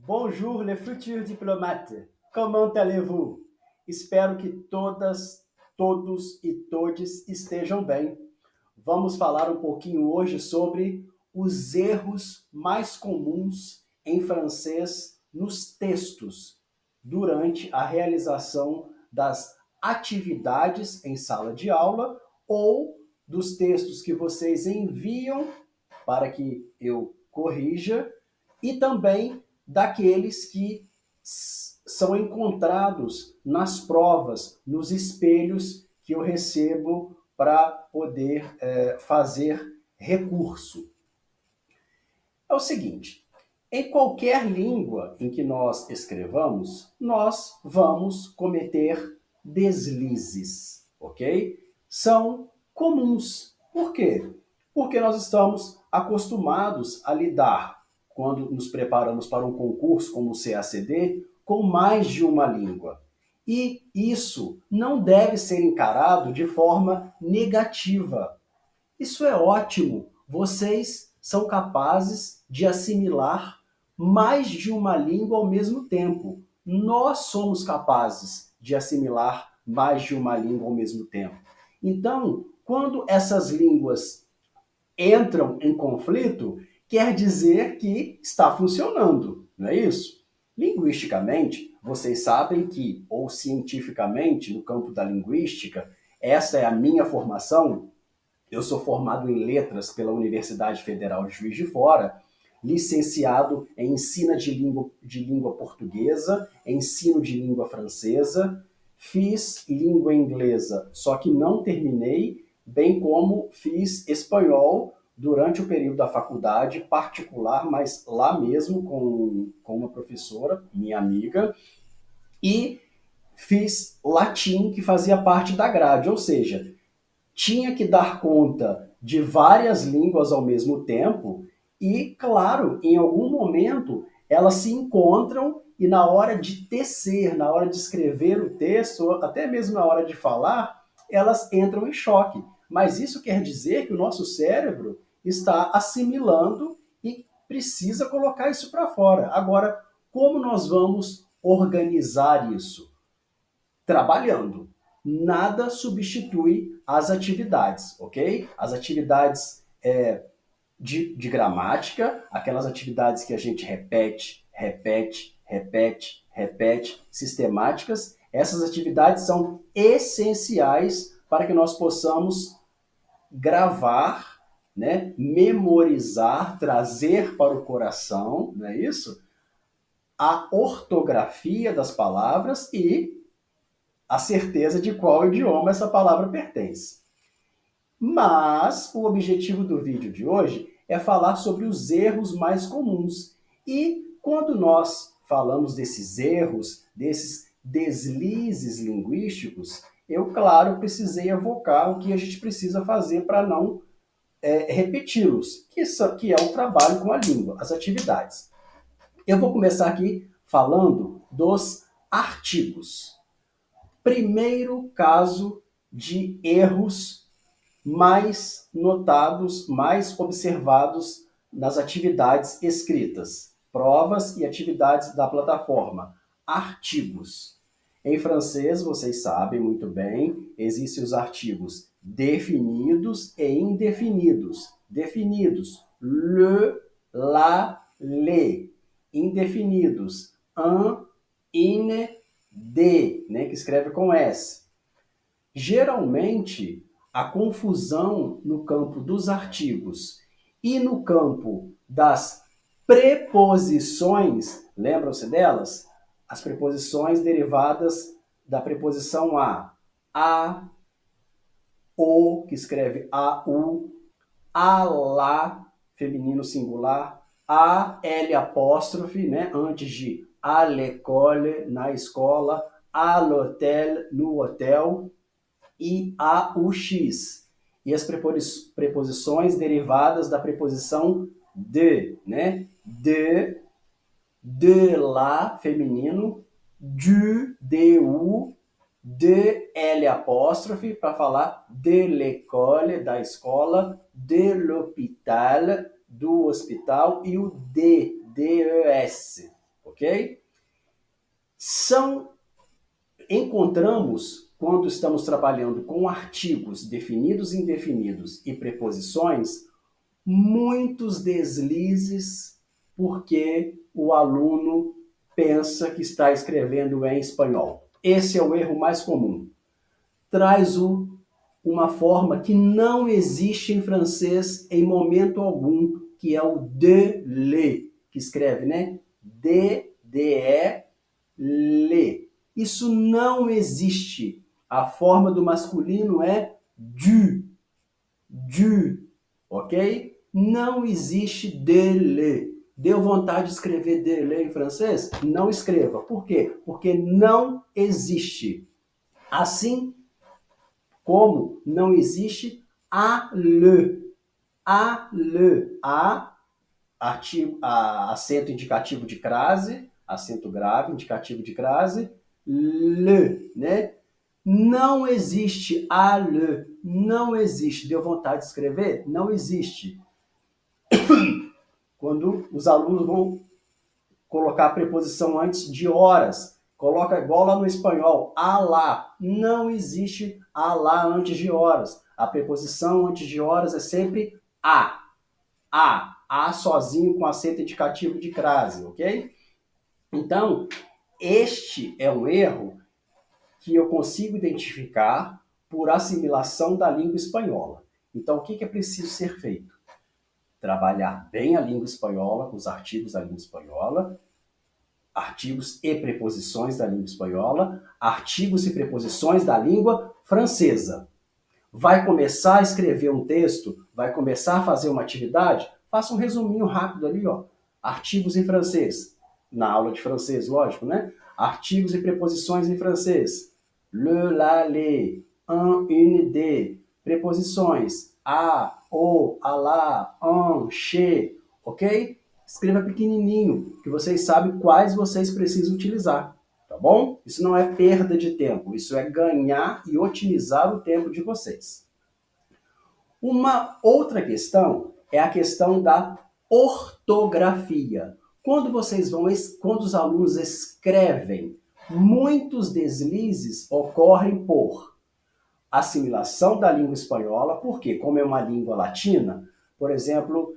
Bonjour, les futurs diplomates. Comment allez-vous? Espero que todas, todos e todes estejam bem. Vamos falar um pouquinho hoje sobre os erros mais comuns em francês nos textos durante a realização das atividades em sala de aula ou dos textos que vocês enviam para que eu corrija e também daqueles que são encontrados nas provas, nos espelhos que eu recebo para poder fazer recurso. É o seguinte, em qualquer língua em que nós escrevamos, nós vamos cometer deslizes, ok? São comuns. Por quê? Porque nós estamos acostumados a lidar, quando nos preparamos para um concurso como o CACD, com mais de uma língua. E isso não deve ser encarado de forma negativa. Isso é ótimo. Vocês são capazes de assimilar mais de uma língua ao mesmo tempo. Nós somos capazes de assimilar mais de uma língua ao mesmo tempo. Então, quando essas línguas entram em conflito, quer dizer que está funcionando, não é isso? Linguisticamente, vocês sabem que, ou cientificamente, no campo da linguística, essa é a minha formação. Eu sou formado em letras pela Universidade Federal de Juiz de Fora, licenciado em ensino de língua portuguesa, ensino de língua francesa, fiz língua inglesa, só que não terminei, bem como fiz espanhol durante o período da faculdade particular, mas lá mesmo com uma professora, minha amiga, e fiz latim, que fazia parte da grade, ou seja, tinha que dar conta de várias línguas ao mesmo tempo e, claro, em algum momento elas se encontram e na hora de tecer, na hora de escrever o texto, até mesmo na hora de falar, elas entram em choque. Mas isso quer dizer que o nosso cérebro está assimilando e precisa colocar isso para fora. Agora, como nós vamos organizar isso? Trabalhando. Nada substitui as atividades, ok? As atividades de gramática, aquelas atividades que a gente repete, repete, repete, repete, sistemáticas, essas atividades são essenciais para que nós possamos gravar, né, memorizar, trazer para o coração, não é isso? A ortografia das palavras e a certeza de qual idioma essa palavra pertence. Mas o objetivo do vídeo de hoje é falar sobre os erros mais comuns. E quando nós falamos desses erros, desses deslizes linguísticos, eu, claro, precisei evocar o que a gente precisa fazer para não repeti-los, que é o trabalho com a língua, as atividades. Eu vou começar aqui falando dos artigos. Primeiro caso de erros mais notados, mais observados nas atividades escritas, provas e atividades da plataforma, artigos. Em francês, vocês sabem muito bem, existem os artigos definidos e indefinidos. Definidos, le, la, le. Indefinidos, un, in, de, né, que escreve com S. Geralmente, a confusão no campo dos artigos e no campo das preposições, lembram-se delas? As preposições derivadas da preposição a, o, que escreve a lá, feminino singular, a, l apóstrofe, né, antes de à l'école, na escola, à l'hôtel, no hotel, e AUX. E as preposições derivadas da preposição de, né? De lá, feminino, du, de L apóstrofe, para falar de l'école, da escola, de l'hôpital, do hospital, e o DES, ok? Encontramos, quando estamos trabalhando com artigos definidos, indefinidos e preposições, muitos deslizes porque o aluno pensa que está escrevendo em espanhol. Esse é o erro mais comum. Traz uma forma que não existe em francês em momento algum, que é o de le, que escreve, né? D-E-Le. Isso não existe. A forma do masculino é du, ok? Não existe dele. Deu vontade de escrever dele em francês? Não escreva. Por quê? Porque não existe. Assim como não existe a le. A le. Acento indicativo de crase, acento grave, indicativo de crase, le, né? Não existe a le, não existe. Deu vontade de escrever? Não existe. Quando os alunos vão colocar a preposição antes de horas, coloca igual lá no espanhol, a lá. Não existe a lá antes de horas. A preposição antes de horas é sempre a. A sozinho com acento indicativo de crase, ok? Então, este é um erro que eu consigo identificar por assimilação da língua espanhola. Então, o que é preciso ser feito? Trabalhar bem a língua espanhola, com os artigos da língua espanhola, artigos e preposições da língua espanhola, artigos e preposições da língua francesa. Vai começar a escrever um texto, vai começar a fazer uma atividade, faça um resuminho rápido ali, ó. Artigos em francês. Na aula de francês, lógico, né? Artigos e preposições em francês. Le, la, les, un, une, de. Preposições. A, o, a lá, un, che, ok? Escreva pequenininho, que vocês sabem quais vocês precisam utilizar, tá bom? Isso não é perda de tempo, isso é ganhar e otimizar o tempo de vocês. Uma outra questão é a questão da ortografia. Quando os alunos escrevem, muitos deslizes ocorrem por assimilação da língua espanhola, porque como é uma língua latina, por exemplo,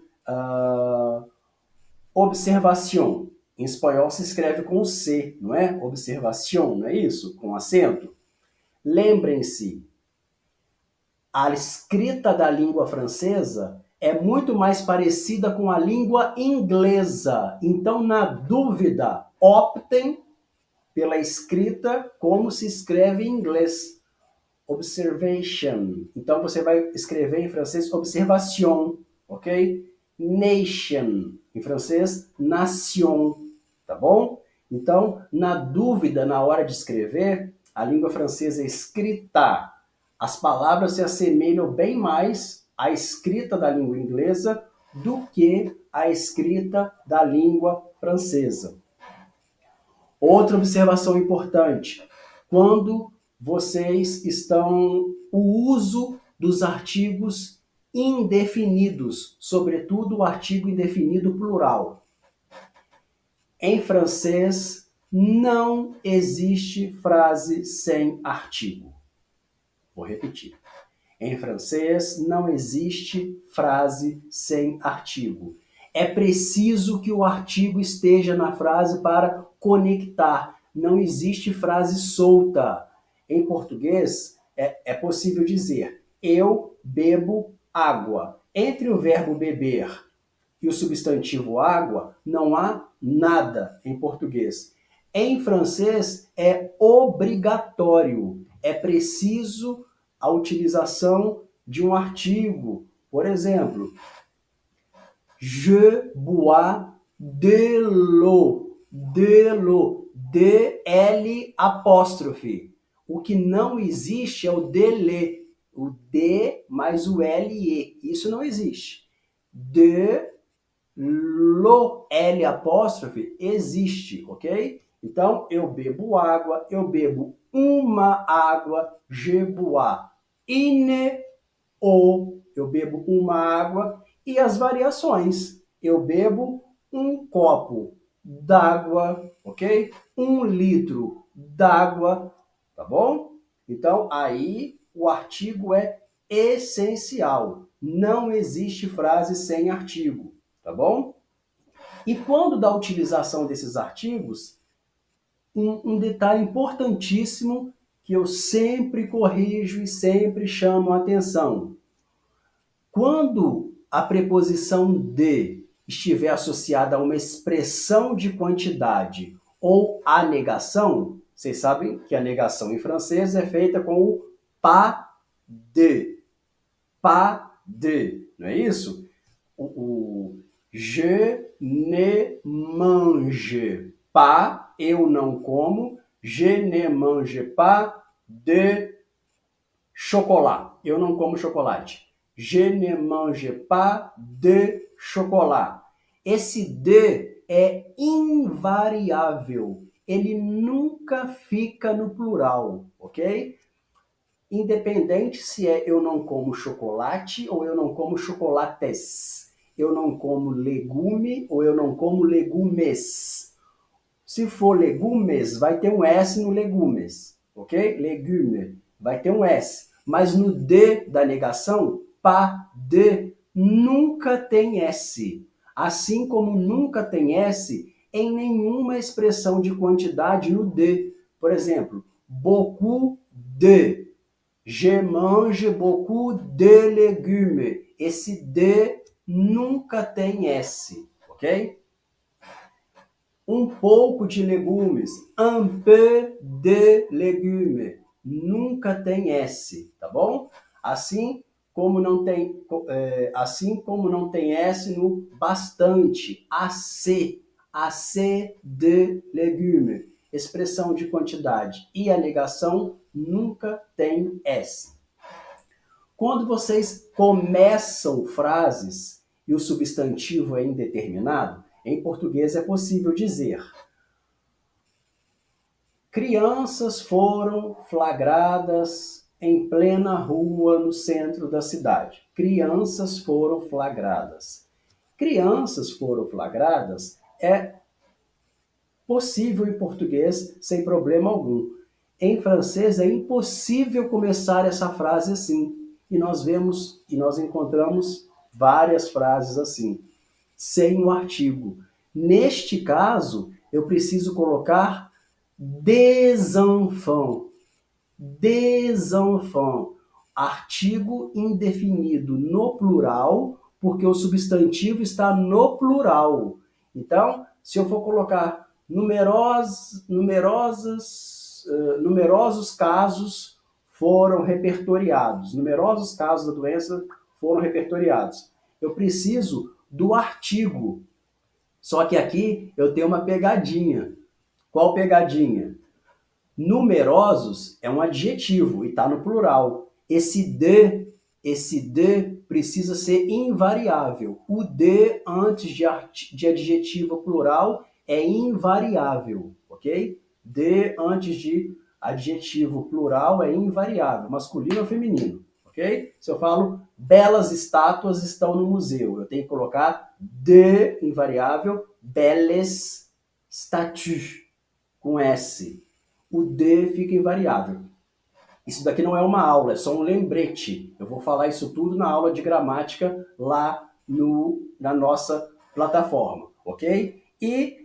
observação. Em espanhol se escreve com C, não é? Observação, não é isso? Com acento. Lembrem-se, a escrita da língua francesa é muito mais parecida com a língua inglesa. Então, na dúvida, optem pela escrita como se escreve em inglês. Observation. Então, você vai escrever em francês observation, ok? Nation. Em francês, nation. Tá bom? Então, na dúvida, na hora de escrever, a língua francesa é escrita. As palavras se assemelham bem mais à escrita da língua inglesa do que à escrita da língua francesa. Outra observação importante. Quando vocês estão... O uso dos artigos indefinidos, sobretudo o artigo indefinido plural. Em francês, não existe frase sem artigo. Vou repetir. Em francês, não existe frase sem artigo. É preciso que o artigo esteja na frase para conectar. Não existe frase solta. Em português, é possível dizer eu bebo água. Entre o verbo beber e o substantivo água, não há nada em português. Em francês, é obrigatório. É preciso a utilização de um artigo. Por exemplo, je bois de l'eau. De l'eau. D-L apóstrofe. O que não existe é o de-le. O D mais o L-E. Isso não existe. De l'eau, L apóstrofe, existe, ok? Então, eu bebo água, eu bebo uma água, je bois une eau, eu bebo uma água, e as variações, eu bebo um copo, d'água, ok? 1 litro d'água, tá bom? Então, aí o artigo é essencial. Não existe frase sem artigo, tá bom? E quando da utilização desses artigos, um detalhe importantíssimo que eu sempre corrijo e sempre chamo a atenção. Quando a preposição de estiver associada a uma expressão de quantidade ou a negação, vocês sabem que a negação em francês é feita com o pas de. Pas de, não é isso? O je ne mange pas, eu não como, je ne mange pas de chocolat, eu não como chocolate. Je ne mange pas de chocolat. Esse de é invariável, ele nunca fica no plural, ok? Independente se é eu não como chocolate ou eu não como chocolates. Eu não como legume ou eu não como legumes. Se for legumes, vai ter um S no legumes, ok? Legume, vai ter um S. Mas no D da negação, pas de, nunca tem S. Assim como nunca tem S em nenhuma expressão de quantidade no D. Por exemplo, beaucoup de. Je mange beaucoup de légumes. Esse de nunca tem S, ok? Um pouco de legumes. Un peu de légumes. Nunca tem S, tá bom? Assim como não tem S no bastante. Assez de légumes. Expressão de quantidade e a negação nunca tem S. Quando vocês começam frases e o substantivo é indeterminado, em português é possível dizer: crianças foram flagradas em plena rua no centro da cidade. Crianças foram flagradas. Crianças foram flagradas é possível em português sem problema algum. Em francês é impossível começar essa frase assim. E nós encontramos várias frases assim, sem o artigo. Neste caso, eu preciso colocar des enfants. Des enfants. Artigo indefinido no plural, porque o substantivo está no plural. Então, se eu for colocar numerosos casos foram repertoriados. Numerosos casos da doença foram repertoriados. Eu preciso do artigo. Só que aqui eu tenho uma pegadinha. Qual pegadinha? Numerosos é um adjetivo e está no plural. Esse de precisa ser invariável. O de antes de adjetivo plural é invariável, ok? De antes de adjetivo plural é invariável, masculino ou feminino, ok? Se eu falo belas estátuas estão no museu, eu tenho que colocar de invariável, belles statues com S. O de fica invariável. Isso daqui não é uma aula, é só um lembrete. Eu vou falar isso tudo na aula de gramática lá na nossa plataforma, ok? E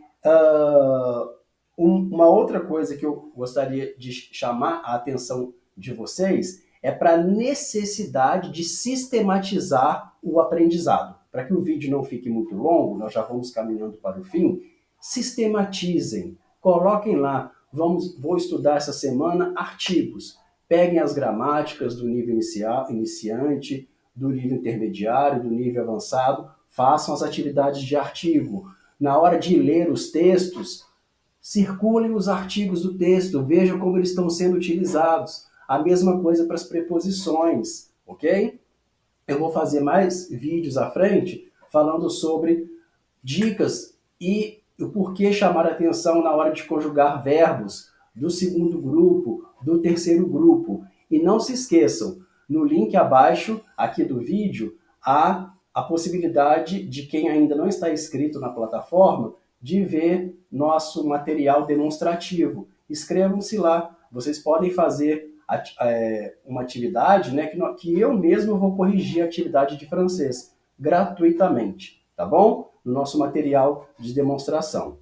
uma outra coisa que eu gostaria de chamar a atenção de vocês é para a necessidade de sistematizar o aprendizado. Para que o vídeo não fique muito longo, nós já vamos caminhando para o fim, sistematizem, coloquem lá. Vou estudar essa semana artigos. Peguem as gramáticas do nível iniciante, do nível intermediário, do nível avançado, façam as atividades de artigo. Na hora de ler os textos, circulem os artigos do texto, vejam como eles estão sendo utilizados. A mesma coisa para as preposições, ok? Eu vou fazer mais vídeos à frente falando sobre dicas e o porquê chamar a atenção na hora de conjugar verbos do segundo grupo, do terceiro grupo. E não se esqueçam, no link abaixo aqui do vídeo, há a possibilidade de quem ainda não está inscrito na plataforma de ver nosso material demonstrativo. Inscrevam-se lá. Vocês podem fazer uma atividade, né, que eu mesmo vou corrigir a atividade de francês gratuitamente, tá bom? No nosso material de demonstração.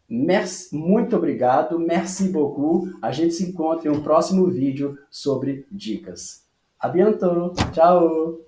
Merci, muito obrigado, merci beaucoup. A gente se encontra em um próximo vídeo sobre dicas. A bientôt, tchau!